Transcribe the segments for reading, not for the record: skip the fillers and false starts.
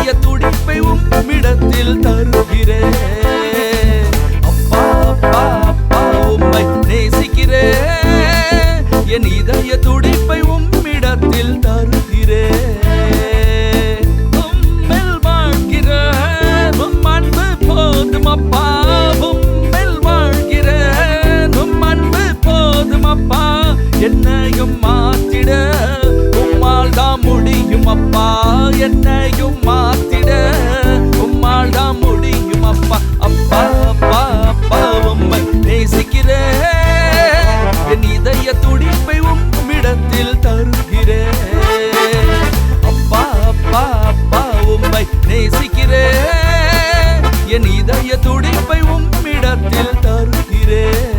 இதய துடிப்பை உம்மிடத்தில் தருகிறேன். அப்பா அப்பா அப்பா உம்மை நேசிக்கிறேன். என் இதய துடிப்பை உம்மிடத்தில் தருகிறேன். உம்மில் வாழ்கிறேன், உம் அன்பு போதும் அப்பா. உம்மில் வாழ்கிறேன், உம் அன்பு போதும் அப்பா. என்னையும் மாத்திட உம்மால் தான் முடியும் அப்பா. என்னையும் மாத்திட உம்மால் தான் முடியும் அப்பா. அப்பா அப்பா அப்பா உம்மை நேசிக்கிறேன். என் இதய துடிப்பை உம்மிடத்தில் தருகிறேன். அப்பா அப்பா அப்பா உம்மை நேசிக்கிறேன். என் இதய துடிப்பை உம்மிடத்தில் தருகிறேன்.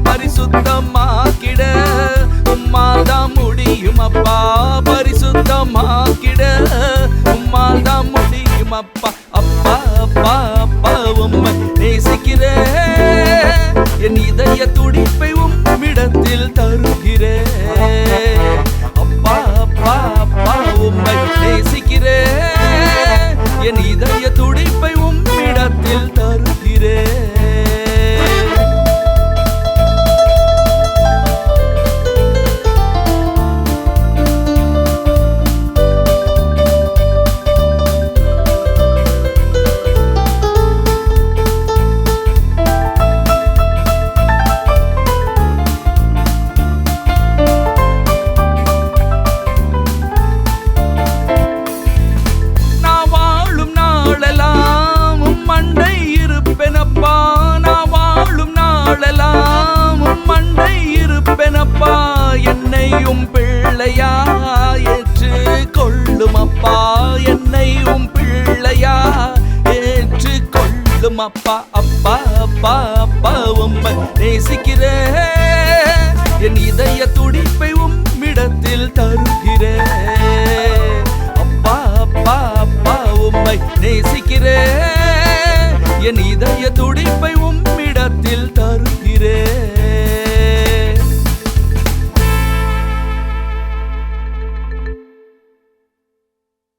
பரிசுத்தமாக்கிட உம்மால் தான் முடியும் அப்பா. பரிசுத்தமாக்கிட உம்மால் தான் முடியும் அப்பா. அப்பா அப்பா அப்பா உம்மை நேசிக்கிறேன். என் இதய துடிப்பை உம்மிடத்தில் தருகிறேன். அப்பா அப்பா அப்பா உம்மை நேசிக்கிறேன். என் இதய துடிப்பை உம்மிடத்தில் தருகிறேன். என்னையும் பிள்ளையா ஏற்று கொள்ளும் அப்பா. என்னையும் பிள்ளையா ஏற்று கொள்ளும் அப்பா. அப்பா அப்பா அப்பா உம்மை நேசிக்கிறேன். என் இதய துடிப்பை உம்மிடத்தில் தருகிறேன். அப்பா அப்பா